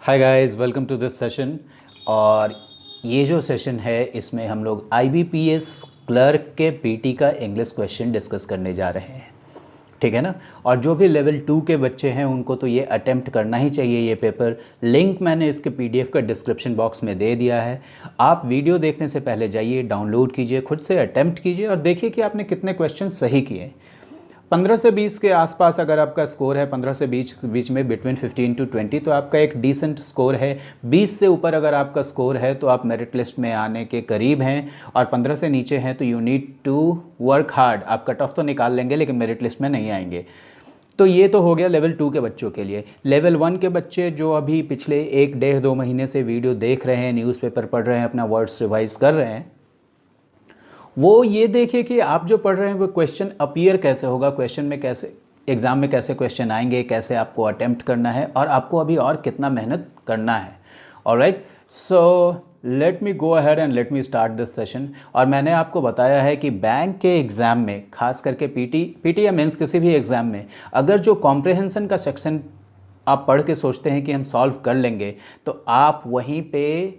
Hi guys, welcome to this session. और ये जो सेशन है इसमें हम लोग आईबीपीएस क्लर्क के पीटी का इंग्लिश क्वेश्चन डिस्कस करने जा रहे हैं। ठीक है ना। और जो भी लेवल 2 के बच्चे हैं उनको तो ये अटेम्प्ट करना ही चाहिए ये पेपर। लिंक मैंने इसके पीडीएफ का डिस्क्रिप्शन बॉक्स में दे दिया है। आप वीडियो देखने से पहले जाइए, डाउनलोड कीजिए, खुद से अटेम्प्ट कीजिए और देखिए कि आपने कितने क्वेश्चन सही किए। 15 से 20 के आसपास अगर आपका स्कोर है, 15 से 20 बीच में, बिटवीन 15 टू 20, तो आपका एक डिसेंट स्कोर है। 20 से ऊपर अगर आपका स्कोर है तो आप मेरिट लिस्ट में आने के करीब हैं। और 15 से नीचे हैं तो you need to work hard. आप कट ऑफ तो निकाल लेंगे लेकिन मेरिट लिस्ट में नहीं आएंगे। तो ये तो हो गया लेवल 2 के बच्चों के लिए। लेवल 1 के बच्चे जो अभी पिछले 1 डेढ़ 2 महीने से वीडियो देख रहे हैं, न्यूज़पेपर पढ़ रहे हैं, अपना वर्ड्स रिवाइज कर रहे हैं, वो ये देखिए कि आप जो पढ़ रहे हैं वो क्वेश्चन अपीयर कैसे होगा, क्वेश्चन में कैसे, एग्ज़ाम में कैसे क्वेश्चन आएंगे, कैसे आपको अटेम्प्ट करना है और आपको अभी और कितना मेहनत करना है। Alright, so let me go ahead and let me start this session. और मैंने आपको बताया है कि बैंक के एग्ज़ाम में, खास करके पीटी या मेंस किसी भी एग्ज़ाम में, अगर जो कॉम्प्रहेंसन का सेक्शन आप पढ़ के सोचते हैं कि हम सॉल्व कर लेंगे तो आप वहीं पे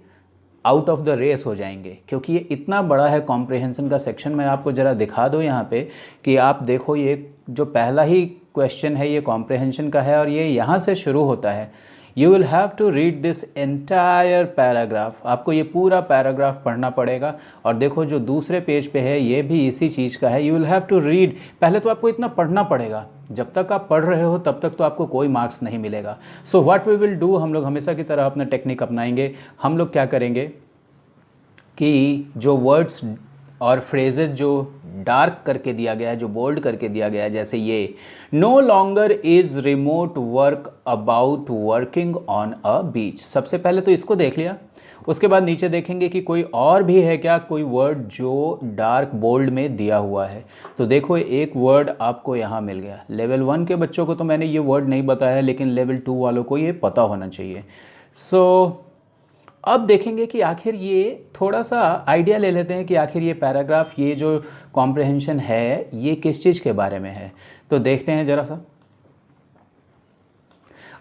आउट ऑफ द रेस हो जाएंगे, क्योंकि ये इतना बड़ा है कॉम्प्रहेंशन का सेक्शन। मैं आपको ज़रा दिखा दूँ यहाँ पे कि आप देखो, ये जो पहला ही क्वेश्चन है ये कॉम्प्रहेंशन का है और ये यहाँ से शुरू होता है। You will have to read this entire paragraph. आपको ये पूरा पैराग्राफ पढ़ना पड़ेगा। और देखो जो दूसरे पेज पे है ये भी इसी चीज़ का है। You will have to read. पहले तो आपको इतना पढ़ना पड़ेगा। जब तक आप पढ़ रहे हो तब तक तो आपको कोई मार्क्स नहीं मिलेगा। So what we will do, हम लोग हमेशा की तरह अपना टेक्निक अपनाएंगे। हम लोग क्या करेंगे कि जो वर्ड्स और फ्रेजेस जो डार्क करके दिया गया है, जो बोल्ड करके दिया गया है, जैसे ये no longer is remote work about working on a beach, सबसे पहले तो इसको देख लिया। उसके बाद नीचे देखेंगे कि कोई और भी है क्या, कोई वर्ड जो डार्क बोल्ड में दिया हुआ है। तो देखो एक वर्ड आपको यहाँ मिल गया। लेवल 1 के बच्चों को तो मैंने ये वर्ड नहीं बताया है, लेकिन लेवल 2 वालों को ये पता होना चाहिए। सो अब देखेंगे कि आखिर ये, थोड़ा सा आइडिया ले लेते हैं कि आखिर ये पैराग्राफ, ये जो कॉम्प्रहेंशन है ये किस चीज़ के बारे में है। तो देखते हैं ज़रा सा।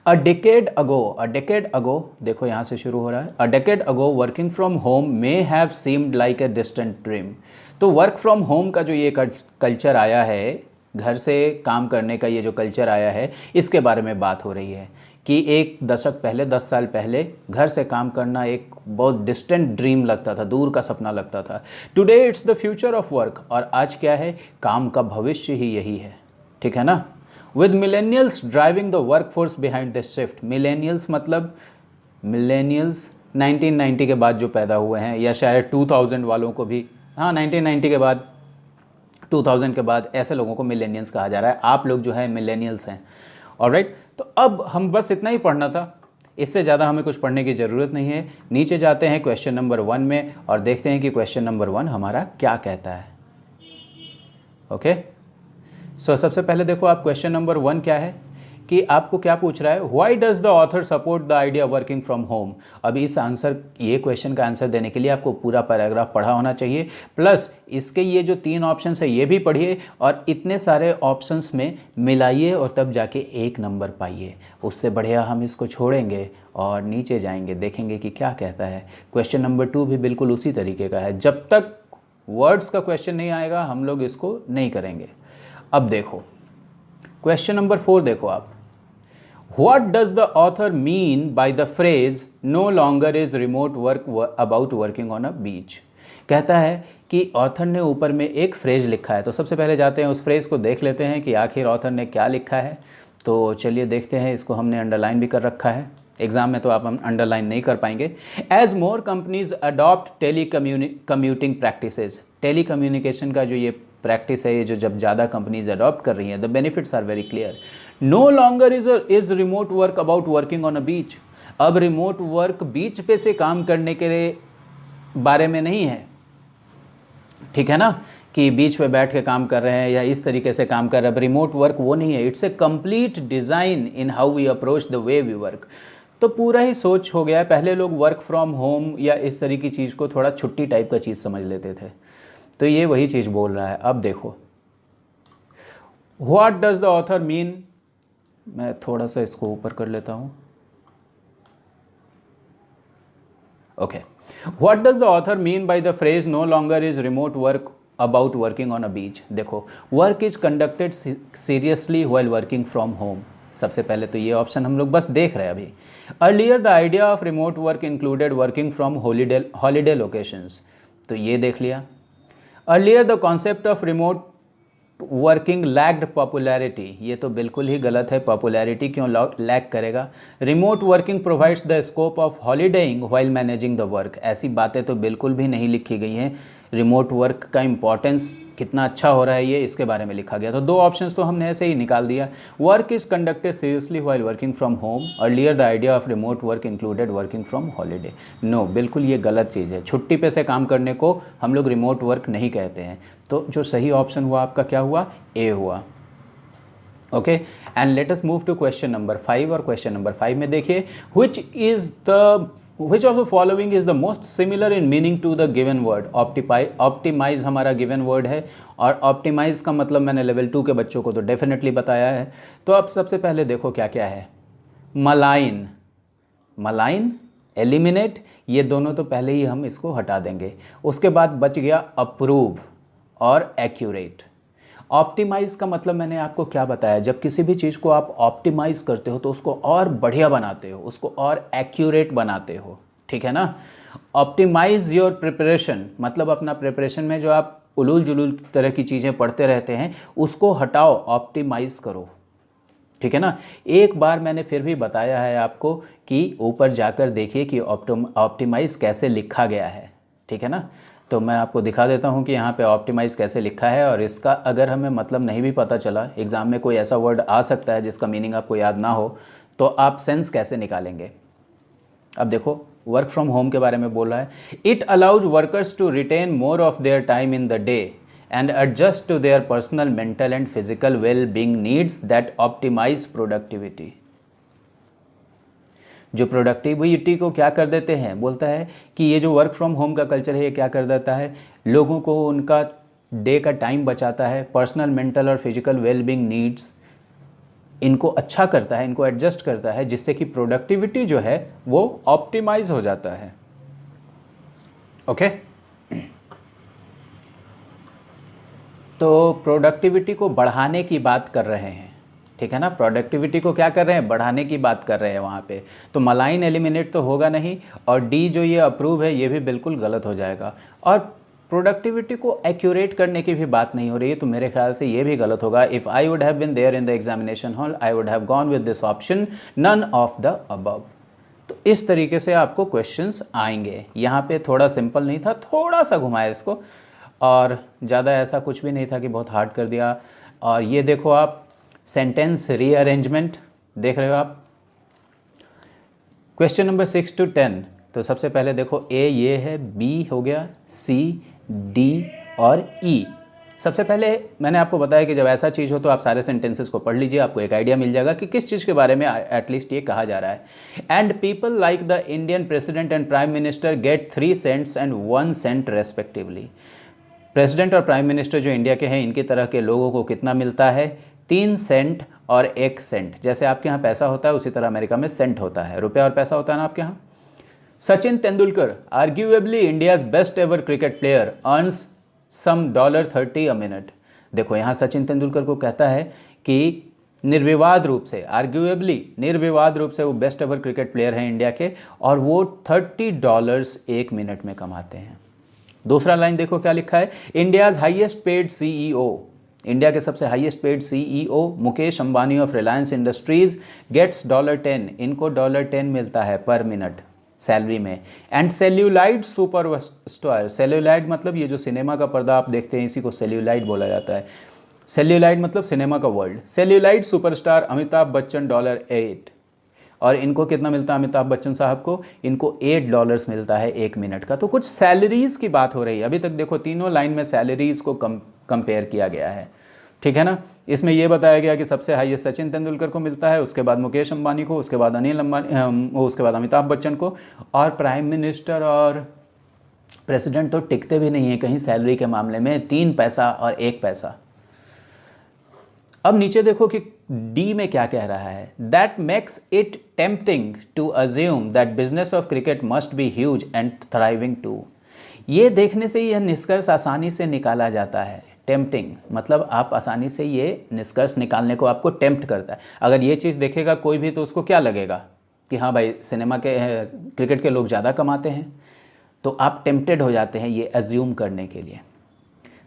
अ डेकेड अगो, देखो यहाँ से शुरू हो रहा है। A decade ago working from home may have seemed like a distant dream. तो वर्क फ्रॉम होम का जो ये कल्चर आया है, घर से काम करने का ये जो कल्चर आया है, इसके बारे में बात हो रही है कि एक दशक पहले, 10 साल पहले घर से काम करना एक बहुत डिस्टेंट ड्रीम लगता था, दूर का सपना लगता था। Today it's the future of work, और आज क्या है, काम का भविष्य ही यही है। ठीक है ना। With millennials driving the workforce behind this shift. Millennials मतलब मिलेनियल्स 1990 के बाद जो पैदा हुए हैं, या शायद 2000 वालों को भी, हाँ 1990 के बाद, 2000 के बाद, ऐसे लोगों को मिलेनियल्स कहा जा रहा है। आप लोग जो है मिलेनियल्स हैं। ऑलराइट, तो अब हम बस इतना ही पढ़ना था, इससे ज़्यादा हमें कुछ पढ़ने की ज़रूरत नहीं है। नीचे जाते हैं क्वेश्चन नंबर 1 में और देखते हैं कि क्वेश्चन नंबर 1 हमारा क्या कहता है। ओके, सो सबसे पहले देखो आप, क्वेश्चन नंबर 1 क्या है कि आपको क्या पूछ रहा है, why does the author support the idea working from home. अब इस आंसर, ये क्वेश्चन का आंसर देने के लिए आपको पूरा पैराग्राफ पढ़ा होना चाहिए, प्लस इसके ये जो 3 ऑप्शंस है ये भी पढ़िए और इतने सारे ऑप्शंस में मिलाइए और तब जाके 1 नंबर पाइए। उससे बढ़िया हम इसको छोड़ेंगे और नीचे जाएंगे, देखेंगे कि क्या कहता है। क्वेश्चन नंबर 2 भी बिल्कुल उसी तरीके का है। जब तक वर्ड्स का क्वेश्चन नहीं आएगा हम लोग इसको नहीं करेंगे। अब देखो क्वेश्चन नंबर 4 देखो आप, What does the author mean by the phrase no longer is remote work about working on a beach? कहता है कि ऑथर ने ऊपर में एक फ्रेज लिखा है। तो सबसे पहले जाते हैं उस फ्रेज को देख लेते हैं कि आखिर ऑथर ने क्या लिखा है। तो चलिए देखते हैं, इसको हमने अंडरलाइन भी कर रखा है। एग्जाम में तो आप अंडरलाइन नहीं कर पाएंगे। As more companies adopt telecommuting practices. Telecommunication का जो ये प्रैक्टिस है, ये जो जब ज़्यादा कंपनीज अडॉप्ट कर रही हैं, the benefits are very clear. No longer is remote work about working on a beach. अब रिमोट वर्क बीच पे से काम करने के बारे में नहीं है। ठीक है ना, कि बीच पे बैठ के काम कर रहे हैं या इस तरीके से काम कर रहे हैं। रिमोट वर्क वो नहीं है। It's a complete design in how we approach the way we work. तो पूरा ही सोच हो गया है। पहले लोग वर्क फ्रॉम होम या इस तरह की चीज़ को थोड़ा छुट्टी टाइप का चीज़ समझ लेते थे, तो ये वही चीज़ बोल रहा है। अब देखो, what does the author mean, मैं थोड़ा सा इसको ऊपर कर लेता हूँ। Okay, what does the author mean by the phrase no longer is remote work about working on a beach? देखो, work is conducted seriously while working from home. सबसे पहले तो ये ऑप्शन हम लोग बस देख रहे हैं अभी। Earlier the idea of remote work included working from holiday locations, तो ये देख लिया। Earlier the concept of remote working lagged popularity, ये तो बिल्कुल ही गलत है, पॉपुलैरिटी क्यों लैग करेगा। Remote working provides the scope of holidaying while managing the work, ऐसी बातें तो बिल्कुल भी नहीं लिखी गई हैं। रिमोट वर्क का इंपॉर्टेंस कितना अच्छा हो रहा है ये इसके बारे में लिखा गया। तो दो ऑप्शंस तो हमने ऐसे ही निकाल दिया। Work is conducted seriously while working from home, earlier the idea of remote work included working from holiday. No, बिल्कुल ये गलत चीज़ है। छुट्टी पे से काम करने को हम लोग रिमोट वर्क नहीं कहते हैं। तो जो सही ऑप्शन हुआ आपका क्या हुआ? ए हुआ। Okay, and let us move to question number 5। और क्वेश्चन नंबर 5 में देखिए, which of the following is the most similar in meaning to the given word? Optimise हमारा गिवन वर्ड है, और ऑप्टिमाइज का मतलब मैंने लेवल 2 के बच्चों को तो डेफिनेटली बताया है। तो अब सबसे पहले देखो क्या क्या है। मलाइन, मलाइन, एलिमिनेट, ये दोनों तो पहले ही हम इसको हटा देंगे। उसके बाद बच गया अप्रूव और एक्यूरेट। ऑप्टिमाइज़ का मतलब मैंने आपको क्या बताया, जब किसी भी चीज़ को आप ऑप्टिमाइज़ करते हो तो उसको और बढ़िया बनाते हो, उसको और एक्यूरेट बनाते हो, ठीक है ना। ऑप्टिमाइज़ योर प्रिपरेशन मतलब अपना प्रिपरेशन में जो आप उलूल जुलूल तरह की चीज़ें पढ़ते रहते हैं उसको हटाओ, ऑप्टिमाइज़ करो, ठीक है ना। एक बार मैंने फिर भी बताया है आपको कि ऊपर जाकर देखिए कि ऑप्टिमाइज़ कैसे लिखा गया है, ठीक है ना। तो मैं आपको दिखा देता हूँ कि यहाँ पे ऑप्टिमाइज़ कैसे लिखा है, और इसका अगर हमें मतलब नहीं भी पता चला, एग्ज़ाम में कोई ऐसा वर्ड आ सकता है जिसका मीनिंग आपको याद ना हो, तो आप सेंस कैसे निकालेंगे। अब देखो, वर्क फ्रॉम होम के बारे में बोल रहा है। It allows workers to retain more of their time in the day and adjust to their personal, mental and physical well being needs that optimise productivity. जो प्रोडक्टिविटी को क्या कर देते हैं, बोलता है कि ये जो वर्क फ्रॉम होम का कल्चर है ये क्या कर देता है, लोगों को उनका डे का टाइम बचाता है, पर्सनल, मेंटल और फिजिकल वेलबींग नीड्स इनको अच्छा करता है, इनको एडजस्ट करता है, जिससे कि प्रोडक्टिविटी जो है वो ऑप्टिमाइज हो जाता है। ओके, तो प्रोडक्टिविटी को बढ़ाने की बात कर रहे हैं, ठीक है ना। प्रोडक्टिविटी को क्या कर रहे हैं, बढ़ाने की बात कर रहे हैं वहाँ पे। तो मलाइन एलिमिनेट तो होगा नहीं, और डी जो ये अप्रूव है ये भी बिल्कुल गलत हो जाएगा। और प्रोडक्टिविटी को एक्यूरेट करने की भी बात नहीं हो रही है, तो मेरे ख्याल से ये भी गलत होगा। If I would have been there in the examination hall I would have gone with this option, none of the above. तो इस तरीके से आपको क्वेश्चंस आएंगे। यहाँ पे थोड़ा सिंपल नहीं था, थोड़ा सा घुमाया इसको, और ज़्यादा ऐसा कुछ भी नहीं था कि बहुत हार्ड कर दिया। और ये देखो आप, सेंटेंस रीअरेंजमेंट देख रहे हो आप। क्वेश्चन नंबर 6 to 10, तो सबसे पहले देखो ए ये है, बी हो गया, सी, डी और ई। सबसे पहले मैंने आपको बताया कि जब ऐसा चीज़ हो तो आप सारे सेंटेंसेस को पढ़ लीजिए, आपको एक आइडिया मिल जाएगा कि किस चीज़ के बारे में एटलीस्ट ये कहा जा रहा है। And people like the Indian president and prime minister get 3 cents and 1 cent respectively. President और प्राइम मिनिस्टर जो इंडिया के हैं इनकी तरह के लोगों को कितना मिलता है, 3 सेंट और 1 सेंट। जैसे आपके यहाँ पैसा होता है उसी तरह अमेरिका में सेंट होता है, रुपया और पैसा होता है ना आपके यहाँ। Sachin Tendulkar, arguably India's best ever cricket player, earns some $30 a minute। देखो यहाँ सचिन तेंदुलकर को कहता है कि निर्विवाद रूप से, आर्ग्यूएबली निर्विवाद रूप से वो बेस्ट एवर क्रिकेट प्लेयर हैं इंडिया के, और वो $30 1 मिनट में कमाते हैं। दूसरा लाइन देखो क्या लिखा है, India's highest paid CEO, India के सबसे highest paid CEO Mukesh Ambani of Reliance Industries gets $10, इनको $10 मिलता है पर मिनट सैलरी में। एंड सेल्यूलाइड सुपरस्टार, सेल्यूलाइड मतलब ये जो सिनेमा का पर्दा आप देखते हैं इसी को सेल्यूलाइड बोला जाता है। सेल्यूलाइड मतलब सिनेमा का world. Celluloid superstar Amitabh Bachchan $8, और इनको कितना मिलता है अमिताभ बच्चन साहब को, इनको $8 मिलता है 1 मिनट का। तो कुछ सैलरीज़ की बात हो रही है। अभी तक देखो तीनों लाइन में सैलरीज़ को कंपेयर किया गया है, ठीक है ना। इसमें यह बताया गया कि सबसे हाईएस्ट सचिन तेंदुलकर को मिलता है, उसके बाद मुकेश अंबानी को, उसके बाद अनिल अंबानी, उसके बाद अमिताभ बच्चन को, और प्राइम मिनिस्टर और प्रेसिडेंट तो टिकते भी नहीं है कहीं सैलरी के मामले में, 3 पैसा और 1 पैसा। अब नीचे देखो कि डी में क्या कह रहा है, that makes it tempting to assume that business of cricket must be huge and thriving too. ये देखने से यह निष्कर्ष आसानी से निकाला जाता है। टेम्पटिंग मतलब आप आसानी से ये निष्कर्ष निकालने को आपको टेम्प्ट करता है। अगर ये चीज़ देखेगा कोई भी तो उसको क्या लगेगा कि हाँ भाई सिनेमा के क्रिकेट के लोग ज़्यादा कमाते हैं, तो आप टेम्प्टेड हो जाते हैं ये अज्यूम करने के लिए।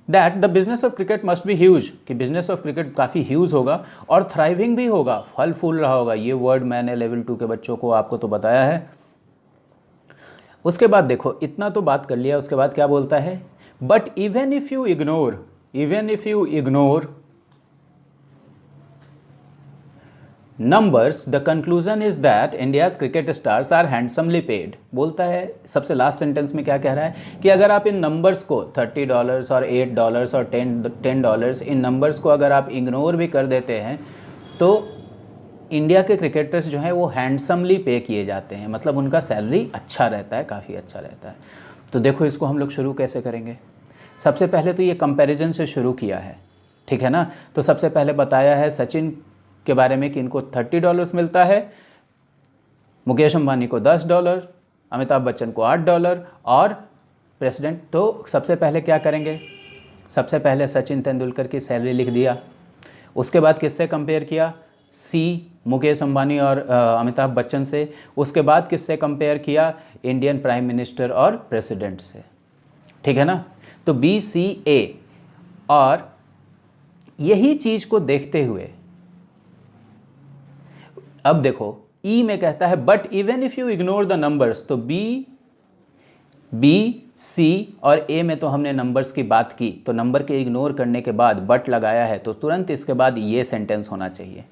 That the business of cricket must be huge, कि बिजनेस ऑफ क्रिकेट काफ़ी ह्यूज होगा और थ्राइविंग भी होगा, फल फूल रहा होगा। ये वर्ड मैंने लेवल 2 के बच्चों को आपको तो बताया है। उसके बाद देखो इतना तो बात कर लिया, उसके बाद क्या बोलता है, but even if you ignore numbers, the conclusion is that India's cricket stars are handsomely paid। बोलता है सबसे लास्ट सेंटेंस में क्या कह रहा है कि अगर आप इन नंबर्स को $30 और $8 और $10 इन नंबर्स को अगर आप इग्नोर भी कर देते हैं तो इंडिया के क्रिकेटर्स जो हैं वो हैंडसमली पे किए जाते हैं, मतलब उनका सैलरी अच्छा रहता है, काफ़ी अच्छा रहता है। तो देखो इसको हम लोग शुरू कैसे करेंगे। सबसे पहले तो ये कंपैरिजन से शुरू किया है, ठीक है ना। तो सबसे पहले बताया है सचिन के बारे में कि इनको $30 मिलता है, मुकेश अंबानी को $10, अमिताभ बच्चन को $8 और प्रेसिडेंट। तो सबसे पहले क्या करेंगे, सबसे पहले सचिन तेंदुलकर की सैलरी लिख दिया। उसके बाद किससे कंपेयर किया, सी मुकेश अंबानी और अमिताभ बच्चन से। उसके बाद किससे कंपेयर किया, इंडियन प्राइम मिनिस्टर और प्रेसिडेंट से, ठीक है ना। तो बी सी ए, और यही चीज़ को देखते हुए अब देखो ई में कहता है but even if you ignore the numbers. तो बी सी और ए में तो हमने नंबर्स की बात की, तो नंबर के इग्नोर करने के बाद बट लगाया है, तो तुरंत इसके बाद ये सेंटेंस होना चाहिए।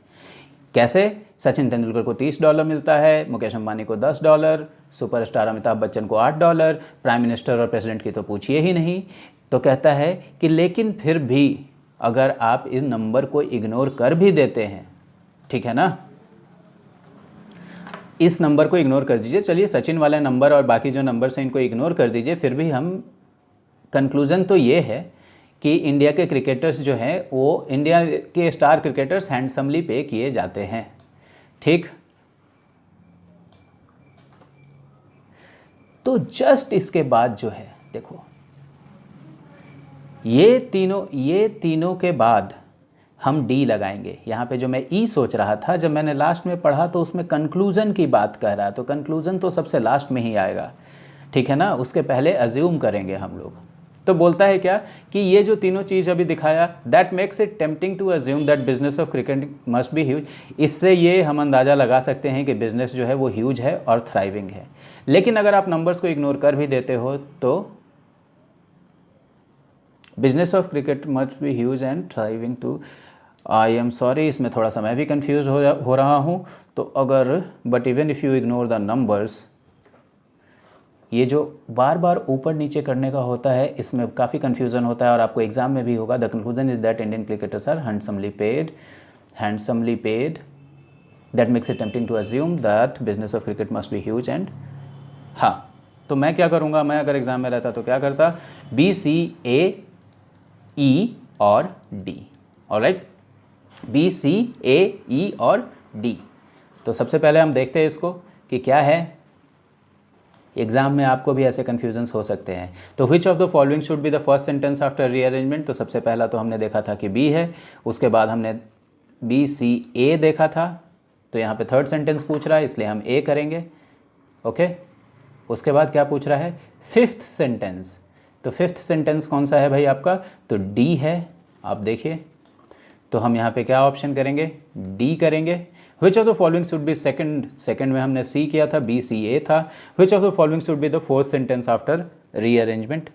कैसे, सचिन तेंदुलकर को $30 मिलता है, मुकेश अंबानी को $10, सुपरस्टार अमिताभ बच्चन को $8, प्राइम मिनिस्टर और प्रेसिडेंट की तो पूछिए ही नहीं। तो कहता है कि लेकिन फिर भी अगर आप इस नंबर को इग्नोर कर भी देते हैं, ठीक है ना, इस नंबर को इग्नोर कर दीजिए, चलिए सचिन वाले नंबर और बाकी जो नंबर्स हैं इनको इग्नोर कर दीजिए, फिर भी हम कंक्लूज़न तो ये है कि इंडिया के क्रिकेटर्स जो हैं वो इंडिया के स्टार क्रिकेटर्स हैंडसमली पे किए जाते हैं, ठीक। तो जस्ट इसके बाद जो है देखो ये तीनों के बाद हम डी लगाएंगे। यहाँ पे जो मैं ई सोच रहा था, जब मैंने लास्ट में पढ़ा तो उसमें कंक्लूज़न की बात कर रहा है, तो कंक्लूज़न तो सबसे लास्ट में ही आएगा, ठीक है ना, उसके पहले अज्यूम करेंगे हम लोग। तो बोलता है क्या कि ये जो तीनों चीज़ अभी दिखाया, that makes it tempting to assume that business of cricket must be huge. इससे ये हम अंदाज़ा लगा सकते हैं कि बिजनेस जो है वो ह्यूज है और थ्राइविंग है। लेकिन अगर आप नंबर्स को इग्नोर कर भी देते हो तो business of cricket must be huge and thriving too, I am sorry इसमें थोड़ा सा मैं भी कन्फ्यूज हो रहा हूँ। तो अगर but even if you ignore the numbers, ये जो बार बार ऊपर नीचे करने का होता है इसमें काफ़ी कन्फ्यूज़न होता है और आपको एग्जाम में भी होगा। The conclusion is that Indian cricketers are handsomely paid that makes it tempting to assume that business of cricket must be huge and, हाँ तो मैं क्या करूँगा, मैं अगर एग्जाम में रहता तो क्या करता, बी सी ए ई और डी, ऑलराइट, बी सी ए ई और डी। तो सबसे पहले हम देखते हैं इसको कि क्या है, एग्जाम में आपको भी ऐसे कन्फ्यूजन्स हो सकते हैं। तो which of the following should be the first sentence after rearrangement. तो सबसे पहला तो हमने देखा था कि बी है, उसके बाद हमने बी सी ए देखा था, तो यहाँ पे थर्ड सेंटेंस पूछ रहा है इसलिए हम ए करेंगे, ओके। उसके बाद क्या पूछ रहा है, फिफ्थ सेंटेंस। तो फिफ्थ सेंटेंस कौन सा है भाई आपका, तो डी है, आप देखिए। तो हम यहाँ पे क्या ऑप्शन करेंगे, डी करेंगे। Which of the following should be second में हमने सी किया था, बी सी ए था। Which of the following should be the fourth sentence after rearrangement.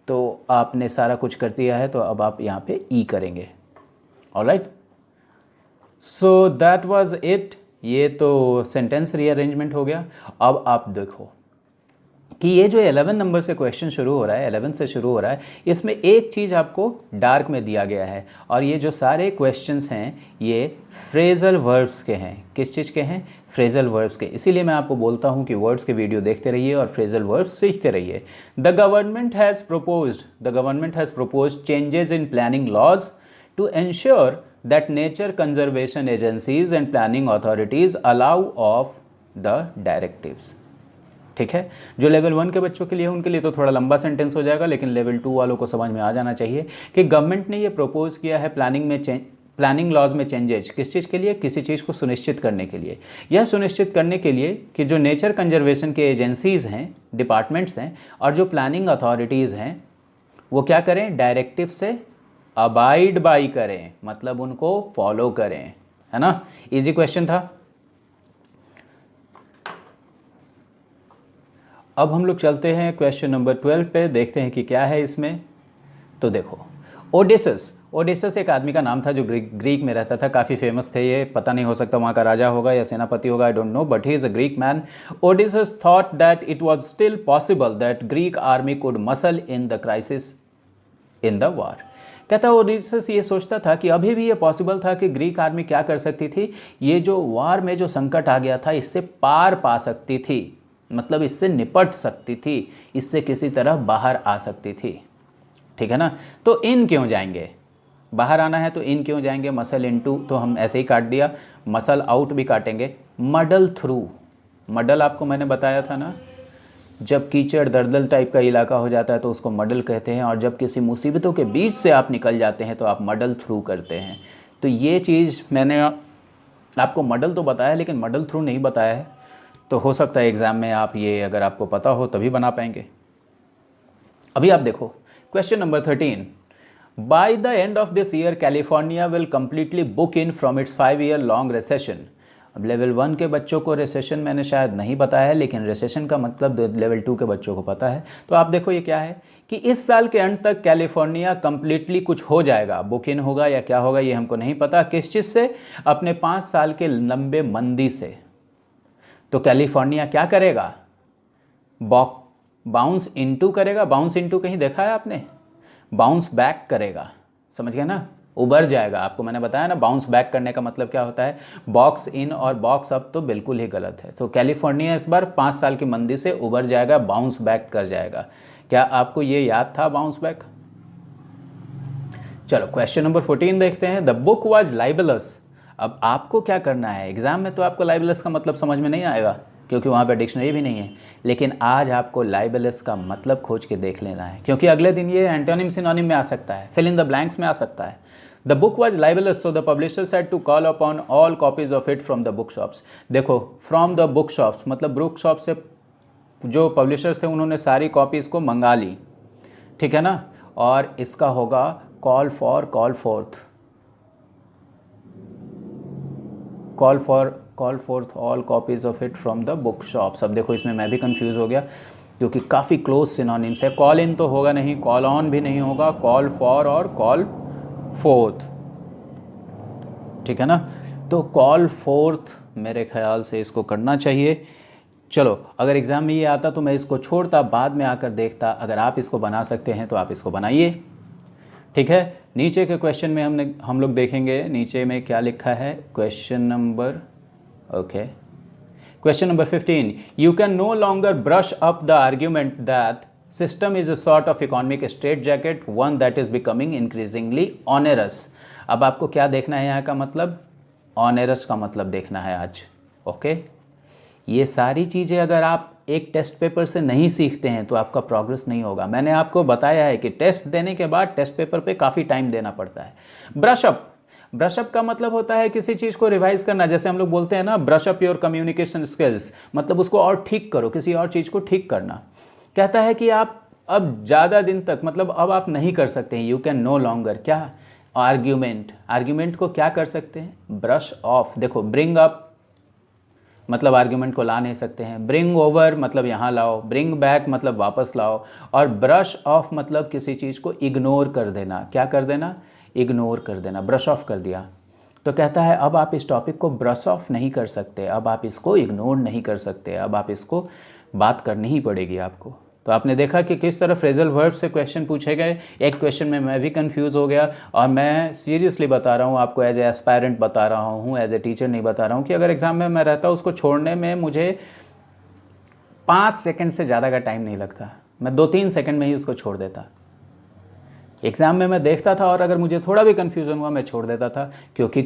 तो आपने सारा कुछ कर दिया है, तो अब आप यहाँ पे ई करेंगे, alright. So that was it, ये तो सेंटेंस रीअरेंजमेंट हो गया। अब आप देखो कि ये जो 11 नंबर से क्वेश्चन शुरू हो रहा है, 11 से शुरू हो रहा है, इसमें एक चीज़ आपको डार्क में दिया गया है, और ये जो सारे क्वेश्चंस हैं ये फ्रेजल वर्ब्स के हैं। किस चीज़ के हैं, फ्रेजल वर्ब्स के। इसीलिए मैं आपको बोलता हूँ कि वर्ड्स के वीडियो देखते रहिए और फ्रेजल वर्ब्स सीखते रहिए। The government has proposed changes in planning laws to ensure that nature conservation agencies and planning authorities allow of the directives। ठीक है, जो लेवल 1 के बच्चों के लिए उनके लिए तो थोड़ा लंबा सेंटेंस हो जाएगा, लेकिन लेवल 2 वालों को समझ में आ जाना चाहिए कि गवर्नमेंट ने ये प्रपोज किया है प्लानिंग लॉज में चेंजेज, किस चीज़ के लिए, किसी चीज़ को सुनिश्चित करने के लिए। यह सुनिश्चित करने के लिए कि जो नेचर कंजर्वेशन के एजेंसीज़ हैं, डिपार्टमेंट्स हैं, और जो प्लानिंग अथॉरिटीज़ हैं, वो क्या करें, डायरेक्टिव से अबाइड बाई करें, मतलब उनको फॉलो करें, है ना। इजी क्वेश्चन था। अब हम लोग चलते हैं क्वेश्चन नंबर 12 पे, देखते हैं कि क्या है इसमें। तो देखो, ओडेसस एक आदमी का नाम था जो ग्रीक में रहता था, काफ़ी फेमस थे ये, पता नहीं हो सकता वहाँ का राजा होगा या सेनापति होगा, I don't know, but he is a Greek man. Odysseus thought that it was still possible that Greek army could muscle in the crisis in the war. कहता है ओडेसस ये सोचता था कि अभी भी ये पॉसिबल था कि ग्रीक आर्मी क्या कर सकती थी, ये जो वार में जो संकट आ गया था इससे पार पा सकती थी, मतलब इससे निपट सकती थी, इससे किसी तरह बाहर आ सकती थी। ठीक है ना। तो इन क्यों जाएंगे, बाहर आना है तो इन क्यों जाएंगे, मसल इनटू तो हम ऐसे ही काट दिया, मसल आउट भी काटेंगे, मडल थ्रू। मडल आपको मैंने बताया था ना, जब कीचड़ दलदल टाइप का इलाका हो जाता है तो उसको मडल कहते हैं, और जब किसी मुसीबतों के बीच से आप निकल जाते हैं तो आप मडल थ्रू करते हैं। तो ये चीज़ मैंने आपको मडल तो बताया है लेकिन मडल थ्रू नहीं बताया है, तो हो सकता है एग्ज़ाम में आप ये अगर आपको पता हो तभी बना पाएंगे। अभी आप देखो question number 13, by the end of this year California will completely book in from its 5 year long recession. अब लेवल 1 के बच्चों को रिसेशन मैंने शायद नहीं बताया है, लेकिन रिसेशन का मतलब लेवल 2 के बच्चों को पता है। तो आप देखो ये क्या है कि इस साल के अंत तक कैलिफोर्निया कम्प्लीटली कुछ हो जाएगा, बुक इन होगा या क्या होगा ये हमको नहीं पता, किस चीज़ से, अपने 5 साल के लंबे मंदी से। तो कैलिफोर्निया क्या करेगा, बाउंस इनटू करेगा। बाउंस इनटू कहीं देखा है आपने, बाउंस बैक करेगा, समझ गए ना, उबर जाएगा। आपको मैंने बताया ना बाउंस बैक करने का मतलब क्या होता है, बॉक्स इन और बॉक्स अप तो बिल्कुल ही गलत है। तो कैलिफोर्निया इस बार 5 साल की मंदी से उबर जाएगा, बाउंस बैक कर जाएगा। क्या आपको ये याद था बाउंस बैक? चलो क्वेश्चन नंबर 14 देखते हैं। The book was libellous. अब आपको क्या करना है, एग्जाम में तो आपको लाइबलस का मतलब समझ में नहीं आएगा क्योंकि वहाँ पे डिक्शनरी भी नहीं है, लेकिन आज आपको लाइबलस का मतलब खोज के देख लेना है, क्योंकि अगले दिन ये एंटोनिम सिनोनिम में आ सकता है, फिल इन द ब्लैंक्स में आ सकता है। The book was libellous so the publishers had to call upon all copies of it from the book shops. देखो फ्रॉम द बुक शॉप्स मतलब बुक शॉप से जो पब्लिशर्स थे उन्होंने सारी कॉपीज़ को मंगा ली, ठीक है ना। और इसका होगा call fourth all copies of it from the book shops. अब देखो इसमें मैं भी कंफ्यूज हो गया क्योंकि काफ़ी क्लोज सिनोनिम्स है। कॉल इन तो होगा नहीं, कॉल ऑन भी नहीं होगा, कॉल फॉर और कॉल फोर्थ, ठीक है ना। तो कॉल फोर्थ मेरे ख्याल से इसको करना चाहिए। चलो अगर एग्ज़ाम में ये आता तो मैं इसको छोड़ता, बाद में आकर देखता। अगर आप इसको बना सकते हैं तो आप इसको बनाइए, ठीक है। नीचे के क्वेश्चन में हम लोग देखेंगे नीचे में क्या लिखा है। Question number 15, you can no longer brush up the argument that system is a sort of economic straitjacket, one that is becoming increasingly onerous. अब आपको क्या देखना है, यहाँ का मतलब ऑनरस का मतलब देखना है आज, ओके। ये सारी चीज़ें अगर आप एक टेस्ट पेपर से नहीं सीखते हैं तो आपका प्रोग्रेस नहीं होगा। मैंने आपको बताया है कि टेस्ट देने के बाद टेस्ट पेपर पे काफ़ी टाइम देना पड़ता है। ब्रशअप का मतलब होता है किसी चीज़ को रिवाइज करना, जैसे हम लोग बोलते हैं ना brush up your communication skills, मतलब उसको और ठीक करो, किसी और चीज़ को ठीक करना। कहता है कि आप अब ज़्यादा दिन तक, मतलब अब आप नहीं कर सकते हैं, यू कैन नो लॉन्गर क्या, आर्ग्यूमेंट को क्या कर सकते हैं, ब्रश ऑफ। देखो ब्रिंग अप मतलब आर्ग्यूमेंट को ला नहीं सकते हैं, ब्रिंग ओवर मतलब यहाँ लाओ, ब्रिंग बैक मतलब वापस लाओ, और ब्रश ऑफ मतलब किसी चीज़ को इग्नोर कर देना। क्या कर देना, इग्नोर कर देना, ब्रश ऑफ कर दिया। तो कहता है अब आप इस टॉपिक को ब्रश ऑफ नहीं कर सकते, अब आप इसको इग्नोर नहीं कर सकते, अब आप इसको बात करनी ही पड़ेगी आपको। तो आपने देखा कि किस तरह फ्रेजल वर्ब से क्वेश्चन पूछे गए। एक क्वेश्चन में मैं भी कंफ्यूज हो गया, और मैं सीरियसली बता रहा हूँ आपको, एज ए एस्पायरेंट बता रहा हूँ, एज ए टीचर नहीं बता रहा हूँ, कि अगर एग्ज़ाम में मैं रहता उसको छोड़ने में मुझे 5 सेकंड से ज़्यादा का टाइम नहीं लगता, मैं 2-3 सेकंड में ही उसको छोड़ देता। एग्ज़ाम में मैं देखता था और अगर मुझे थोड़ा भी कन्फ्यूज़न हुआ मैं छोड़ देता था, क्योंकि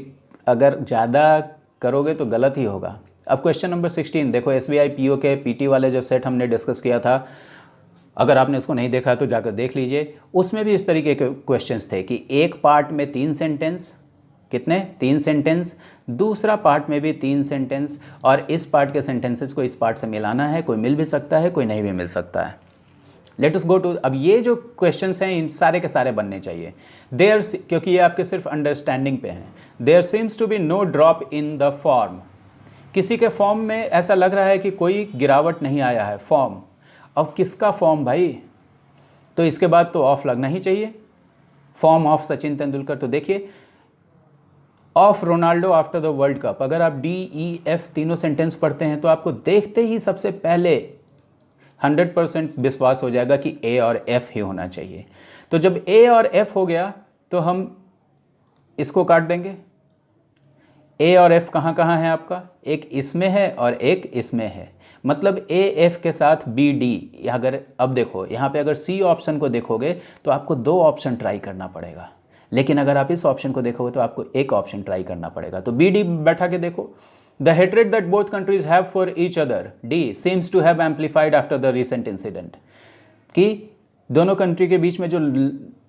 अगर ज़्यादा करोगे तो गलत ही होगा। अब क्वेश्चन नंबर 16 देखो, SBI PO के PT वाले जो सेट हमने डिस्कस किया था, अगर आपने इसको नहीं देखा तो जाकर देख लीजिए। उसमें भी इस तरीके के क्वेश्चंस थे कि एक पार्ट में 3 सेंटेंस, कितने 3 सेंटेंस, दूसरा पार्ट में भी 3 सेंटेंस, और इस पार्ट के सेंटेंसेस को इस पार्ट से मिलाना है। कोई मिल भी सकता है, कोई नहीं भी मिल सकता है। लेट अस गो टू, अब ये जो क्वेश्चंस हैं इन सारे के सारे बनने चाहिए। देयर, क्योंकि ये आपके सिर्फ अंडरस्टैंडिंग पे हैं। There seems to be no drop in the form, किसी के फॉर्म में ऐसा लग रहा है कि कोई गिरावट नहीं आया है। फॉर्म, अब किसका फॉर्म भाई, तो इसके बाद तो ऑफ लगना ही चाहिए। फॉर्म ऑफ सचिन तेंदुलकर, तो देखिए of Ronaldo after the world cup, अगर आप DEF तीनों सेंटेंस पढ़ते हैं तो आपको देखते ही सबसे पहले 100% विश्वास हो जाएगा कि A और F ही होना चाहिए। तो जब A और F हो गया तो हम इसको काट देंगे। A और F कहाँ कहाँ है आपका, एक इसमें है और एक इसमें है, मतलब A F के साथ B D। अगर अब देखो यहाँ पे अगर C ऑप्शन को देखोगे तो आपको 2 ऑप्शन ट्राई करना पड़ेगा, लेकिन अगर आप इस ऑप्शन को देखोगे तो आपको एक ऑप्शन ट्राई करना पड़ेगा। तो B D बैठा के देखो। The hatred that both countries have for each other, D, seems to have amplified after the recent incident, कि दोनों कंट्री के बीच में जो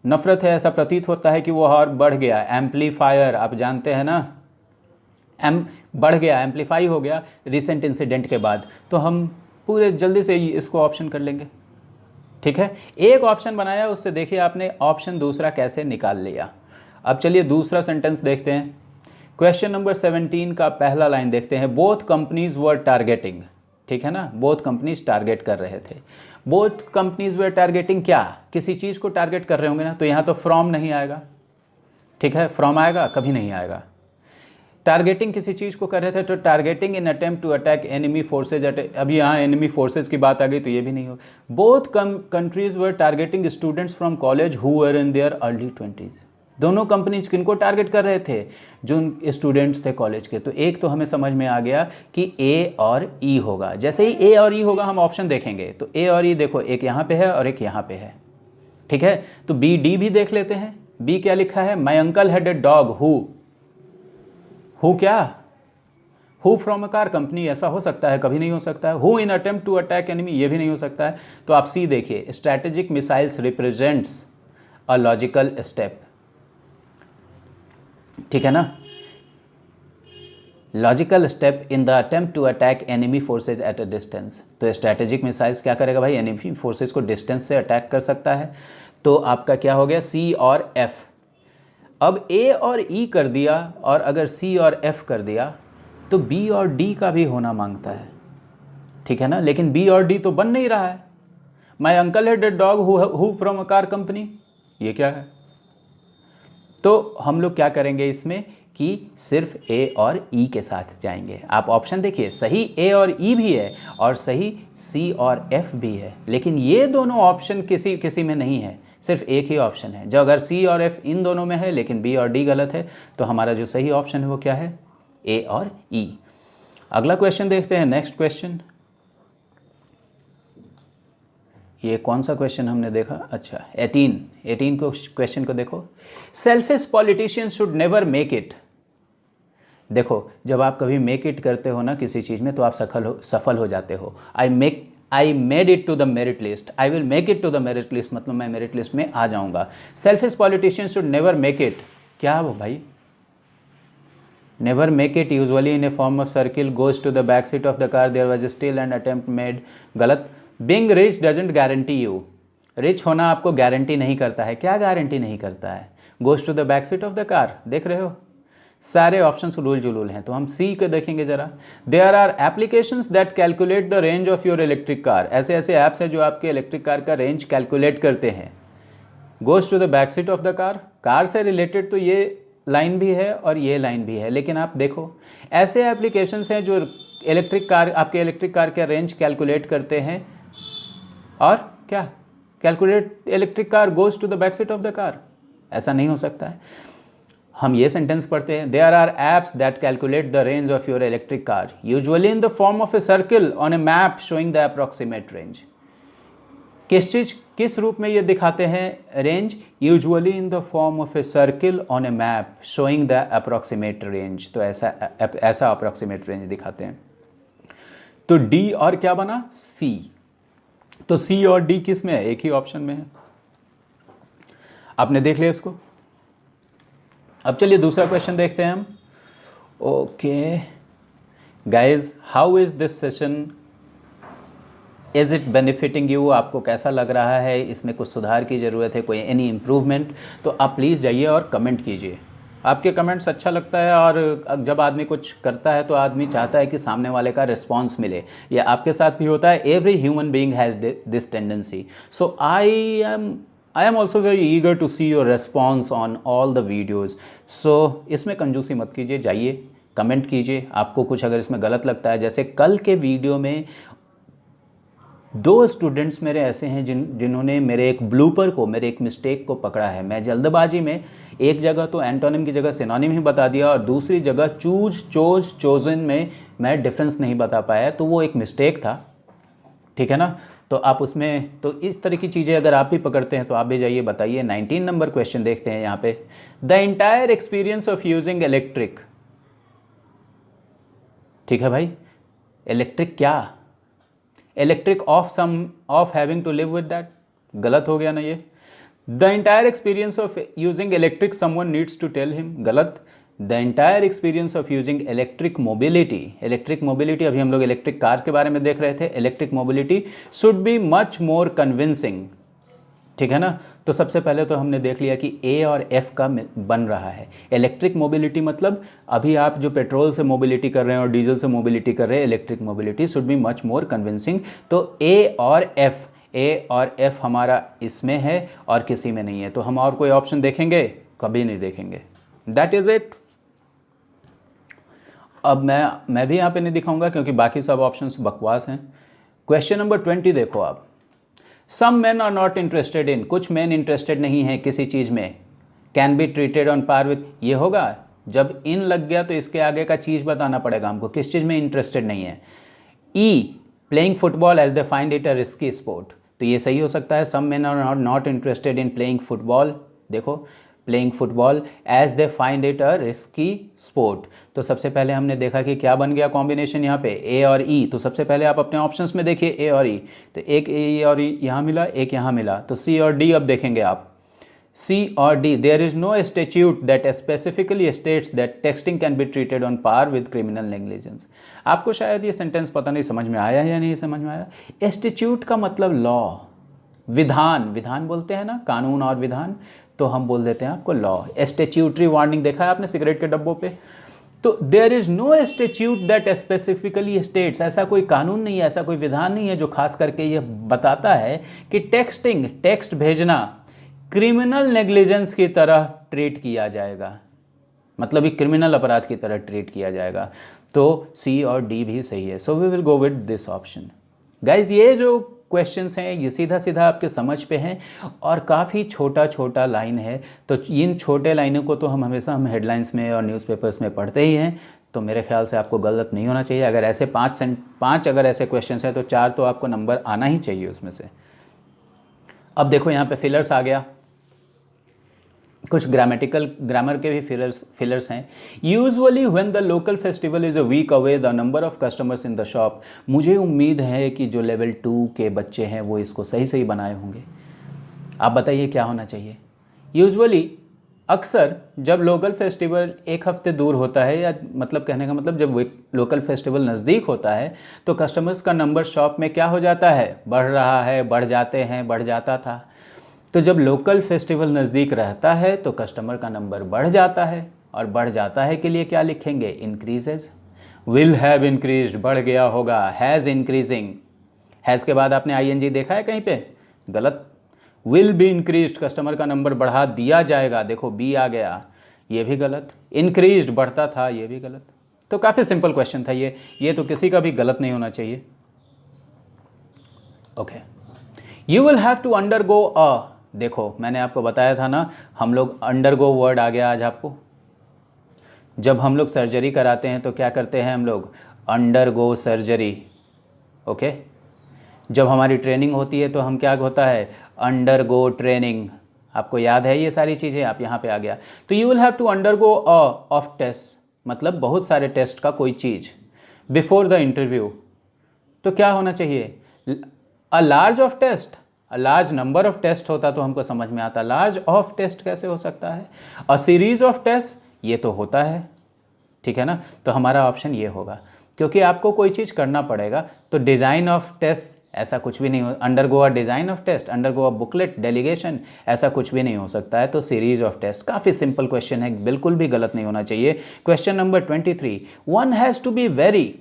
नफरत है ऐसा प्रतीत होता है कि वो और बढ़ गया। एम्पलीफायर आप जानते हैं ना, बढ़ गया, एम्पलीफाई हो गया रिसेंट इंसिडेंट के बाद। तो हम पूरे जल्दी से इसको ऑप्शन कर लेंगे, ठीक है। एक ऑप्शन बनाया, उससे देखिए आपने ऑप्शन दूसरा कैसे निकाल लिया। अब चलिए दूसरा सेंटेंस देखते हैं। क्वेश्चन नंबर 17 का पहला लाइन देखते हैं। बोथ कंपनीज वर टारगेटिंग, ठीक है ना, बोथ कंपनीज टारगेट कर रहे थे। बोथ कंपनीज वर टारगेटिंग, क्या किसी चीज़ को टारगेट कर रहे होंगे ना, तो यहाँ तो फ्रॉम नहीं आएगा, ठीक है। फ्रॉम आएगा, कभी नहीं आएगा। टारगेटिंग किसी चीज़ को कर रहे थे तो targeting in attempt to attack enemy forces at, अभी यहाँ एनिमी फोर्सेज की बात आ गई तो ये भी नहीं हो। Both countries were targeting students from college who were in their early 20s। दोनों कंपनीज किनको टारगेट कर रहे थे, जो स्टूडेंट्स थे कॉलेज के। तो एक तो हमें समझ में आ गया कि A और E होगा। जैसे ही A और E होगा हम ऑप्शन देखेंगे, तो A और E देखो, एक यहाँ पे है और एक यहाँ पे है, ठीक है। तो B D भी देख लेते हैं। B क्या लिखा है, my uncle had a dog who क्या, who from a car company, ऐसा हो सकता है, कभी नहीं हो सकता है। Who in attempt to attack enemy, ये भी नहीं हो सकता है। तो आप C देखिए, strategic missiles represents a logical step, ठीक है ना, logical step in the attempt to attack enemy forces at a distance. तो स्ट्रैटेजिक मिसाइल्स क्या करेगा भाई, एनिमी फोर्सेज को डिस्टेंस से अटैक कर सकता है। तो आपका क्या हो गया, C और F। अब A और E कर दिया, और अगर C और F कर दिया तो B और D का भी होना मांगता है, ठीक है ना, लेकिन B और D तो बन नहीं रहा है। My uncle had a dog who from a car company, ये क्या है। तो हम लोग क्या करेंगे इसमें कि सिर्फ A और E के साथ जाएंगे। आप ऑप्शन देखिए, सही A और E भी है और सही C और F भी है, लेकिन ये दोनों ऑप्शन किसी में नहीं है, सिर्फ एक ही ऑप्शन है। जो अगर C और F इन दोनों में है लेकिन B और D गलत है, तो हमारा जो सही ऑप्शन है वो क्या है, A और E। अगला क्वेश्चन देखते हैं, नेक्स्ट क्वेश्चन। ये कौन सा क्वेश्चन हमने देखा, अच्छा 18 को क्वेश्चन को देखो। Selfish politicians should never make it. देखो, जब आप कभी मेक इट करते हो ना किसी चीज़ में, तो आप सफल हो जाते हो। I made it to the merit list, I will make it to the merit list, मतलब मैं मेरिट लिस्ट में आ जाऊंगा। Selfish politicians should never make it, क्या वो भाई, never make it usually in a form of circle goes to the back seat of the car, there was still and attempt made, गलत। Being rich doesn't guarantee you, rich होना आपको guarantee नहीं करता है, क्या गारंटी नहीं करता है, goes to the back seat of the car, देख रहे हो सारे ऑप्शंस उलूल जुलूल हैं। तो हम सी को देखेंगे जरा। There are applications that calculate the range of your electric car, ऐसे ऐसे ऐप्स हैं जो आपके इलेक्ट्रिक कार का रेंज कैलकुलेट करते हैं। Goes to the back seat of the car, car से रिलेटेड तो ये लाइन भी है और ये लाइन भी है, लेकिन आप देखो ऐसे एप्लीकेशंस हैं जो इलेक्ट्रिक कार, आपके इलेक्ट्रिक कार का रेंज कैलकुलेट करते हैं, और क्या calculate electric car goes to the back seat of the car, ऐसा नहीं हो सकता है। हम ये सेंटेंस पढ़ते हैं, there are apps that calculate the range of your electric car usually in the form of a circle on a map showing the approximate range. किस रूप में ये दिखाते हैं range? Usually in the form of a circle on a map showing the approximate range. तो ऐसा approximate range दिखाते हैं। तो डी और क्या बना? सी। तो सी और डी किस में है? एक ही ऑप्शन में है। आपने देख लिया इसको। अब चलिए दूसरा क्वेश्चन देखते हैं हम। Okay guys, how is this session? Is it benefiting you? आपको कैसा लग रहा है? इसमें कुछ सुधार की ज़रूरत है, कोई एनी इम्प्रूवमेंट? तो आप प्लीज़ जाइए और कमेंट कीजिए। आपके कमेंट्स अच्छा लगता है, और जब आदमी कुछ करता है तो आदमी चाहता है कि सामने वाले का रिस्पॉन्स मिले। या आपके साथ भी होता है। Every human being has this tendency. So I am also very eager to see your response on all the videos. So इसमें कंजूसी मत कीजिए, जाइए कमेंट कीजिए। आपको कुछ अगर इसमें गलत लगता है, जैसे कल के वीडियो में 2 स्टूडेंट्स मेरे ऐसे हैं जिन्होंने मेरे एक ब्लूपर को, मेरे एक मिस्टेक को पकड़ा है। मैं जल्दबाजी में एक जगह तो एंटोनिम की जगह सिनोनिम ही बता दिया, और दूसरी जगह चूज, चोज, चोजन में मैं डिफरेंस नहीं बता पाया। तो वो एक मिस्टेक था, ठीक है ना? तो आप उसमें, तो इस तरह की चीज़ें अगर आप भी पकड़ते हैं तो आप भी जाइए बताइए। 19 नंबर क्वेश्चन देखते हैं यहाँ पे। The entire experience of using electric. ठीक है भाई, इलेक्ट्रिक क्या? Electric of having to live with that. गलत हो गया ना ये? The entire experience of using electric someone needs to tell him. गलत। The entire experience of using electric mobility. Electric mobility, अभी हम लोग इलेक्ट्रिक कार्स के बारे में देख रहे थे। Electric mobility should be much more convincing. ठीक है ना? तो सबसे पहले तो हमने देख लिया कि ए और एफ का बन रहा है। इलेक्ट्रिक मोबिलिटी मतलब अभी आप जो पेट्रोल से मोबिलिटी कर रहे हैं और डीजल से मोबिलिटी कर रहे हैं, electric mobility should be much more convincing. तो ए और एफ हमारा इसमें है और किसी में नहीं है। तो हम और कोई ऑप्शन देखेंगे? कभी नहीं देखेंगे। That is it. अब मैं भी यहाँ पे नहीं दिखाऊंगा क्योंकि बाकी सब ऑप्शंस बकवास हैं। क्वेश्चन नंबर 20 देखो आप। Some man are not interested in. कुछ मैन इंटरेस्टेड नहीं है किसी चीज़ में। Can be treated on par with. ये होगा जब इन लग गया तो इसके आगे का चीज़ बताना पड़ेगा हमको, किस चीज़ में इंटरेस्टेड नहीं है। E, playing football as they find it a risky sport. तो ये सही हो सकता है। Some man are not interested in playing football. देखो, playing football as they find it a risky sport. तो सबसे पहले हमने देखा कि क्या बन गया कॉम्बिनेशन यहाँ पे, ए और ई। तो सबसे पहले आप अपने ऑप्शंस में देखिए ए और ई। तो एक ए और ई यहाँ मिला, एक यहाँ मिला। तो सी और डी अब देखेंगे आप। सी और D, there is no statute that specifically states that texting can be treated on par with criminal negligence. आपको शायद ये सेंटेंस पता नहीं समझ में आया या नहीं समझ में आया। स्टैट्यूट का मतलब लॉ, विधान। विधान बोलते हैं ना, कानून और विधान, तो हम बोल देते हैं आपको लॉ। स्टैट्यूटरी वार्निंग देखा है आपने सिगरेट के डब्बों पे? तो there is no statute that specifically states. ऐसा कोई कानून नहीं है, ऐसा कोई विधान नहीं है जो खास करके ये बताता है कि टेक्सटिंग, टेक्स्ट भेजना क्रिमिनल नेग्लिजेंस की तरह ट्रीट किया जाएगा, मतलब एक क्रिमिनल अपराध की तरह ट्रीट किया जाएगा। तो सी और डी भी सही है। So we will go with this option. Guys, ये जो क्वेश्चंस हैं ये सीधा सीधा आपके समझ पे हैं और काफ़ी छोटा छोटा लाइन है। तो इन छोटे लाइनों को तो हम हेडलाइंस में और न्यूज़पेपर्स में पढ़ते ही हैं। तो मेरे ख्याल से आपको गलत नहीं होना चाहिए। अगर ऐसे पाँच अगर ऐसे क्वेश्चंस हैं तो 4 तो आपको नंबर आना ही चाहिए उसमें से। अब देखो यहाँ पे फिलर्स आ गया, कुछ ग्रामर के भी फिलर्स हैं। Usually when the local festival is a week away the number of customers in the shop. मुझे उम्मीद है कि जो लेवल 2 के बच्चे हैं वो इसको सही सही बनाए होंगे। आप बताइए क्या होना चाहिए। यूजुअली, अक्सर जब लोकल फेस्टिवल एक हफ्ते दूर होता है, या मतलब कहने का मतलब जब लोकल फेस्टिवल नज़दीक होता है तो कस्टमर्स का नंबर शॉप में क्या हो जाता है, बढ़ रहा है, बढ़ जाते हैं, बढ़ जाता था। तो जब लोकल फेस्टिवल नज़दीक रहता है तो कस्टमर का नंबर बढ़ जाता है, और बढ़ जाता है के लिए क्या लिखेंगे, इंक्रीजेज। विल हैव इंक्रीज्ड, बढ़ गया होगा। हैज़ इंक्रीजिंग, हैज़ के बाद आपने आईएनजी देखा है कहीं पे? गलत। विल बी इंक्रीज्ड, कस्टमर का नंबर बढ़ा दिया जाएगा। देखो बी आ गया, ये भी गलत। इंक्रीज्ड, बढ़ता था, ये भी गलत। तो काफ़ी सिंपल क्वेश्चन था ये तो किसी का भी गलत नहीं होना चाहिए। Okay, you will have to undergo a. देखो मैंने आपको बताया था ना, हम लोग अंडरगो वर्ड आ गया आज आपको। जब हम लोग सर्जरी कराते हैं तो क्या करते हैं हम लोग, अंडरगो सर्जरी। ओके, जब हमारी ट्रेनिंग होती है तो हम क्या होता है, अंडरगो ट्रेनिंग। आपको याद है ये सारी चीज़ें, आप यहाँ पे आ गया। तो you will have to undergo a of test, मतलब बहुत सारे टेस्ट का कोई चीज़ बिफोर द इंटरव्यू। तो क्या होना चाहिए, a large of test, a large number of test होता तो हमको समझ में आता, लार्ज ऑफ टेस्ट कैसे हो सकता है, अ सीरीज ऑफ टेस्ट ये तो होता है, ठीक है ना। तो हमारा ऑप्शन ये होगा, क्योंकि आपको कोई चीज़ करना पड़ेगा। तो डिज़ाइन ऑफ टेस्ट ऐसा कुछ भी नहीं हो, undergo a design of test, undergo a booklet, delegation, ऐसा कुछ भी नहीं हो सकता है। तो सीरीज ऑफ टेस्ट काफ़ी सिंपल क्वेश्चन है, बिल्कुल भी गलत नहीं होना चाहिए। Question number 23, one has to be very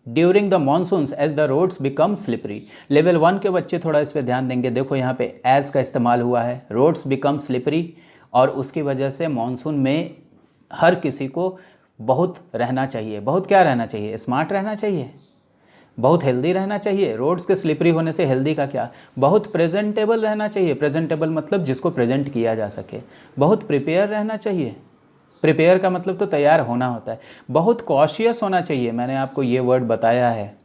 during the monsoons as the roads become slippery. Level 1 के बच्चे थोड़ा इस पर ध्यान देंगे। देखो यहाँ पे एज का इस्तेमाल हुआ है, रोड्स बिकम स्लिपरी, और उसकी वजह से मानसून में हर किसी को बहुत रहना चाहिए। बहुत क्या रहना चाहिए, स्मार्ट रहना चाहिए, बहुत हेल्दी रहना चाहिए। रोड्स के स्लिपरी होने से हेल्दी का क्या, बहुत प्रेजेंटेबल रहना चाहिए। प्रेजेंटेबल मतलब जिसको प्रेजेंट किया जा सके। बहुत प्रिपेयर रहना चाहिए, प्रिपेयर का मतलब तो तैयार होना होता है। बहुत कॉशियस होना चाहिए, मैंने आपको ये वर्ड बताया है।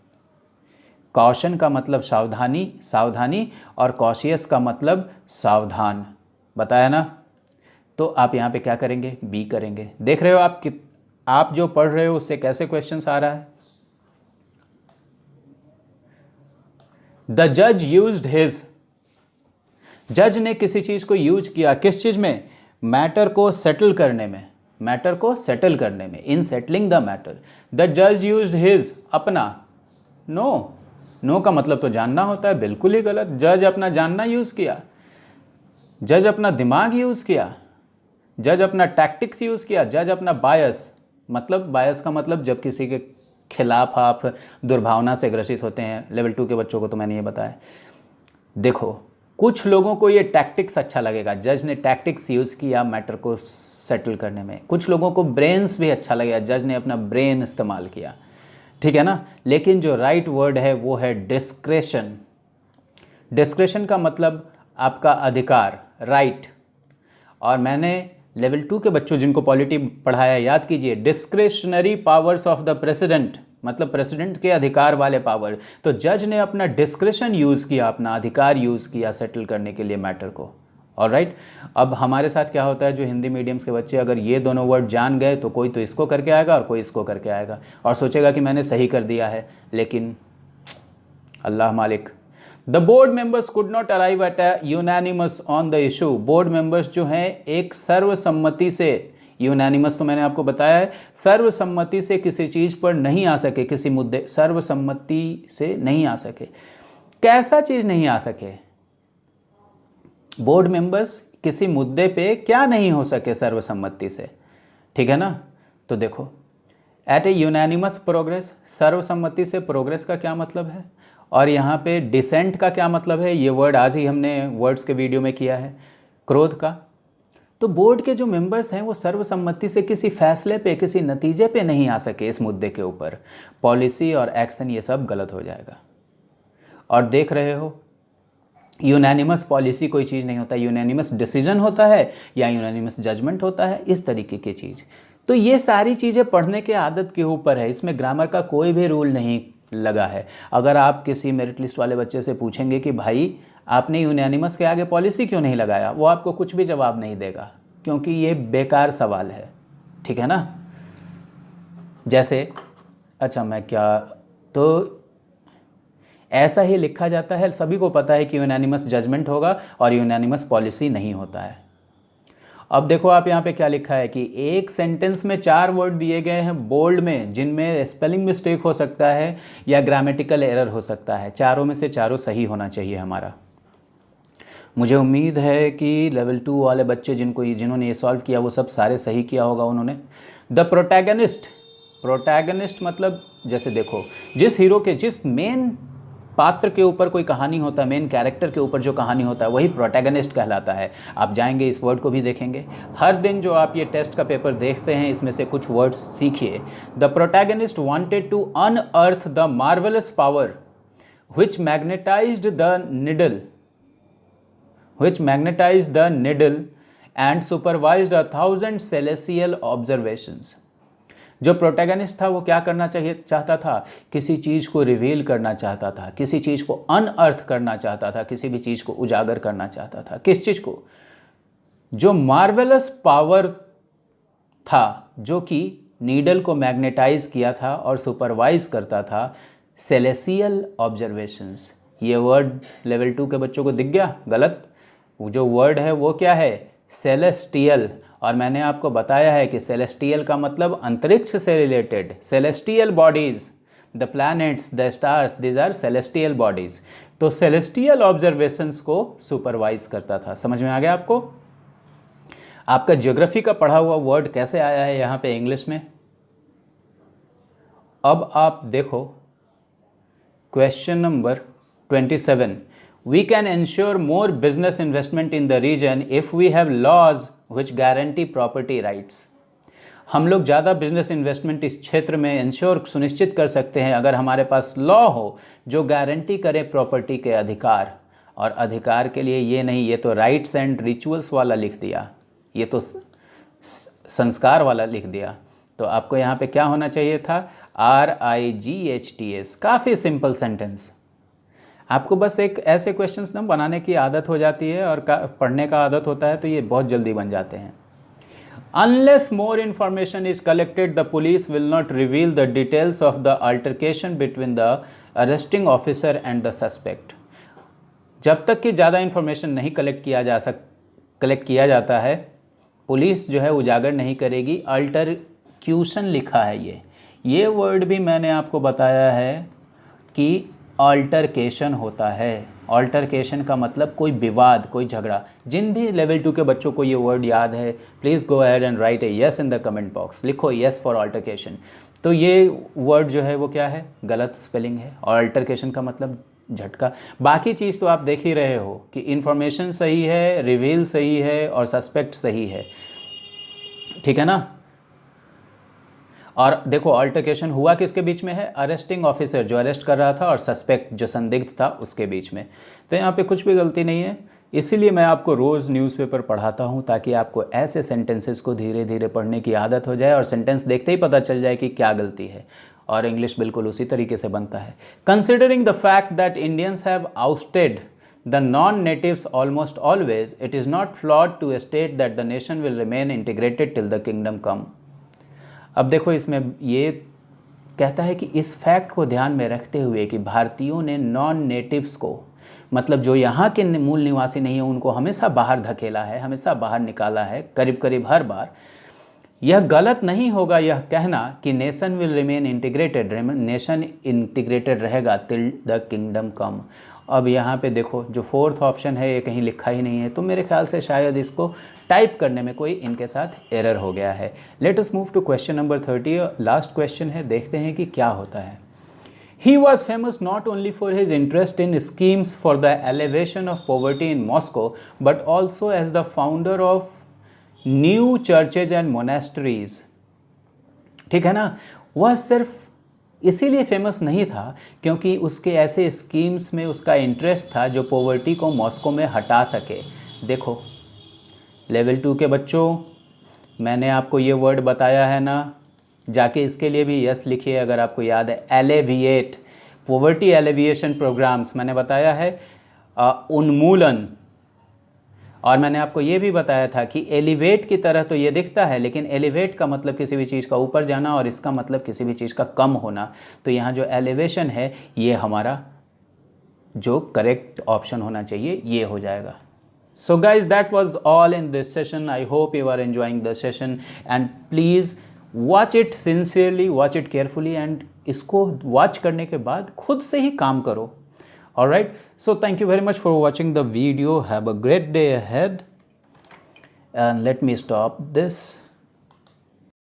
कॉशन का मतलब सावधानी, सावधानी, और कॉशियस का मतलब सावधान, बताया ना। तो आप यहाँ पे क्या करेंगे, बी करेंगे। देख रहे हो आप जो पढ़ रहे हो उससे कैसे क्वेश्चंस आ रहा है। द जज यूज्ड हिज, जज ने किसी चीज को यूज किया, किस चीज में, मैटर को सेटल करने में, मैटर को सेटल करने में, इन सेटलिंग द मैटर। द जज यूज्ड हिज, अपना, नो, नो का मतलब तो जानना होता है, बिल्कुल ही गलत। जज अपना जानना यूज किया, जज अपना दिमाग यूज किया, जज अपना टैक्टिक्स यूज किया, जज अपना बायस, मतलब बायस का मतलब जब किसी के खिलाफ आप दुर्भावना से ग्रसित होते हैं। लेवल 2 के बच्चों को तो मैंने ये बताया। देखो कुछ लोगों को ये टैक्टिक्स अच्छा लगेगा, जज ने टैक्टिक्स यूज़ किया मैटर को सेटल करने में। कुछ लोगों को ब्रेन्स भी अच्छा लगेगा, जज ने अपना ब्रेन इस्तेमाल किया, ठीक है ना। लेकिन जो राइट वर्ड है वो है डिस्क्रेशन। डिस्क्रेशन का मतलब आपका अधिकार, राइट। और मैंने लेवल 2 के बच्चों जिनको पॉलिटी पढ़ाया, याद कीजिए, discretionary powers of the president, मतलब प्रेसिडेंट के अधिकार वाले पावर। तो जज ने अपना डिस्क्रेशन यूज़ किया, अपना अधिकार यूज़ किया सेटल करने के लिए मैटर को। ऑलराइट, अब हमारे साथ क्या होता है, जो हिंदी मीडियम्स के बच्चे अगर ये दोनों वर्ड जान गए तो कोई तो इसको करके आएगा और कोई इसको करके आएगा और सोचेगा कि मैंने सही कर दिया है, लेकिन अल्लाह मालिक। The board members could not arrive at a unanimous on the issue. Board members जो हैं एक सर्वसम्मति से, यूनानिमस तो मैंने आपको बताया है, सर्वसम्मति से किसी चीज़ पर नहीं आ सके, किसी मुद्दे, सर्वसम्मति से नहीं आ सके। कैसा चीज़ नहीं आ सके, बोर्ड मेंबर्स किसी मुद्दे पे क्या नहीं हो सके सर्वसम्मति से, ठीक है ना। तो देखो एट ए यूनानिमस प्रोग्रेस, सर्वसम्मति से प्रोग्रेस का क्या मतलब है, और यहाँ पे डिसेंट का क्या मतलब है, ये वर्ड आज ही हमने वर्ड्स के वीडियो में किया है, क्रोध का। तो बोर्ड के जो मेंबर्स हैं वो सर्वसम्मति से किसी फैसले पे, किसी नतीजे पे नहीं आ सके इस मुद्दे के ऊपर। पॉलिसी और एक्शन ये सब गलत हो जाएगा। और देख रहे हो यूनानिमस पॉलिसी कोई चीज़ नहीं होता, यूनानिमस डिसीजन होता है या यूनानिमस जजमेंट होता है, इस तरीके की चीज़। तो ये सारी चीज़ें पढ़ने के आदत के ऊपर है, इसमें ग्रामर का कोई भी रूल नहीं लगा है। अगर आप किसी मेरिट लिस्ट वाले बच्चे से पूछेंगे कि भाई आपने यूनानिमस के आगे पॉलिसी क्यों नहीं लगाया, वो आपको कुछ भी जवाब नहीं देगा, क्योंकि ये बेकार सवाल है, ठीक है ना। जैसे अच्छा मैं क्या, तो ऐसा ही लिखा जाता है, सभी को पता है कि यूनानिमस जजमेंट होगा और यूनानिमस पॉलिसी नहीं होता है। अब देखो आप यहाँ पे क्या लिखा है कि एक सेंटेंस में 4 वर्ड दिए गए हैं बोल्ड में, जिनमें स्पेलिंग मिस्टेक हो सकता है या ग्रामेटिकल एरर हो सकता है। चारों में से चारों सही होना चाहिए हमारा। मुझे उम्मीद है कि लेवल 2 वाले बच्चे जिन्होंने ये सॉल्व किया वो सब सारे सही किया होगा उन्होंने। द प्रोटैगनिस्ट, प्रोटैगनिस्ट मतलब जैसे देखो जिस हीरो के, जिस मेन पात्र के ऊपर कोई कहानी होता है, मेन कैरेक्टर के ऊपर जो कहानी होता है वही प्रोटैगनिस्ट कहलाता है। आप जाएंगे इस वर्ड को भी देखेंगे। हर दिन जो आप ये टेस्ट का पेपर देखते हैं इसमें से कुछ वर्ड्स सीखिए। The protagonist wanted to unearth the marvellous power which magnetized the needle and supervised 1,000 celestial observations. जो प्रोटैगनिस्ट था वो क्या करना चाहता था, किसी चीज़ को रिवील करना चाहता था, किसी चीज़ को अनअर्थ करना चाहता था, किसी भी चीज़ को उजागर करना चाहता था। किस चीज़ को? जो मार्वेलस पावर था, जो कि नीडल को मैग्नेटाइज किया था और सुपरवाइज करता था, सेलेसियल ऑब्जर्वेशंस। ये वर्ड लेवल 2 के बच्चों को दिख गया? गलत। वो जो वर्ड है वो क्या है? सेलेस्टियल। और मैंने आपको बताया है कि सेलेस्टियल का मतलब अंतरिक्ष से related. Celestial bodies, the planets, the stars, these are celestial bodies. तो सेलेस्टियल ऑब्जर्वेशंस को सुपरवाइज करता था। समझ में आ गया आपको? आपका ज्योग्राफी का पढ़ा हुआ वर्ड कैसे आया है यहाँ पे इंग्लिश में? अब आप देखो question number 27। We can ensure more business investment in the region if we have laws which guarantee property rights. हम लोग ज़्यादा बिजनेस इन्वेस्टमेंट इस क्षेत्र में इंश्योर सुनिश्चित कर सकते हैं अगर हमारे पास लॉ हो जो गारंटी करे प्रॉपर्टी के अधिकार। और अधिकार के लिए ये नहीं, ये तो राइट्स एंड रिचुअल्स वाला लिख दिया, ये तो संस्कार वाला लिख दिया। तो आपको यहाँ पे क्या होना चाहिए था? RIGHTS। काफ़ी सिंपल सेंटेंस। आपको बस एक ऐसे क्वेश्चंस ना बनाने की आदत हो जाती है और पढ़ने का आदत होता है तो ये बहुत जल्दी बन जाते हैं। Unless more information is collected, the police will not reveal the details of the altercation between the arresting officer and the suspect. जब तक कि ज़्यादा इन्फॉर्मेशन नहीं कलेक्ट किया जाता है, पुलिस जो है उजागर नहीं करेगी। अल्टरक्यूशन लिखा है ये वर्ड भी मैंने आपको बताया है कि अल्टरकेशन होता है। अल्टरकेशन का मतलब कोई विवाद, कोई झगड़ा। जिन भी लेवल 2 के बच्चों को ये वर्ड याद है, please go ahead and right A yes in the comment box. लिखो यस फॉर अल्टरकेशन। तो ये वर्ड जो है वो क्या है? गलत स्पेलिंग है। और अल्टरकेशन का मतलब झटका। बाकी चीज़ तो आप देख ही रहे हो कि इन्फॉर्मेशन सही है, रिवील सही है और सस्पेक्ट सही है, ठीक है ना? और देखो अल्टरकेशन हुआ किसके बीच में है? अरेस्टिंग ऑफिसर जो अरेस्ट कर रहा था और सस्पेक्ट जो संदिग्ध था उसके बीच में। तो यहाँ पे कुछ भी गलती नहीं है। इसीलिए मैं आपको रोज़ न्यूज़पेपर पढ़ाता हूँ ताकि आपको ऐसे सेंटेंसेस को धीरे धीरे पढ़ने की आदत हो जाए और सेंटेंस देखते ही पता चल जाए कि क्या गलती है। और इंग्लिश बिल्कुल उसी तरीके से बनता है। Considering the fact that Indians have ousted the non natives almost always, it is not flawed to state that the nation will remain integrated till the kingdom come. अब देखो इसमें ये कहता है कि इस फैक्ट को ध्यान में रखते हुए कि भारतीयों ने नॉन नेटिव्स को, मतलब जो यहाँ के मूल निवासी नहीं है, उनको हमेशा बाहर धकेला है, हमेशा बाहर निकाला है, करीब करीब हर बार। यह गलत नहीं होगा यह कहना कि nation will remain integrated, nation integrated रहेगा टिल द किंगडम कम। अब यहाँ पे देखो जो फोर्थ ऑप्शन है ये कहीं लिखा ही नहीं है, तो मेरे ख्याल से शायद इसको टाइप करने में कोई इनके साथ एरर हो गया है। Let us move to question number 30। Last question है, देखते हैं कि क्या होता है। He was famous not only for his interest in schemes for the elevation of poverty in Moscow, but also as the founder of new churches and monasteries। ठीक है ना? वह सिर्फ इसीलिए फेमस नहीं था क्योंकि उसके ऐसे स्कीम्स में उसका इंटरेस्ट था जो पॉवर्टी को मॉस्को में हटा सके। देखो लेवल 2 के बच्चों, मैंने आपको ये वर्ड बताया है ना, जाके इसके लिए भी यस लिखिए अगर आपको याद है। एलेविएट, पॉवर्टी एलिविएशन प्रोग्राम्स मैंने बताया है, उन्मूलन। और मैंने आपको ये भी बताया था कि एलिवेट की तरह तो ये दिखता है, लेकिन एलिवेट का मतलब किसी भी चीज़ का ऊपर जाना और इसका मतलब किसी भी चीज़ का कम होना। तो यहाँ जो एलिवेशन है ये हमारा जो करेक्ट ऑप्शन होना चाहिए ये हो जाएगा। So guys, that was all in this session. I hope you are enjoying the session and please watch it sincerely, watch it carefully and इसको watch करने के बाद खुद से ही काम करो। Alright, so thank you very much for watching the video. Have a great day ahead and let me stop this.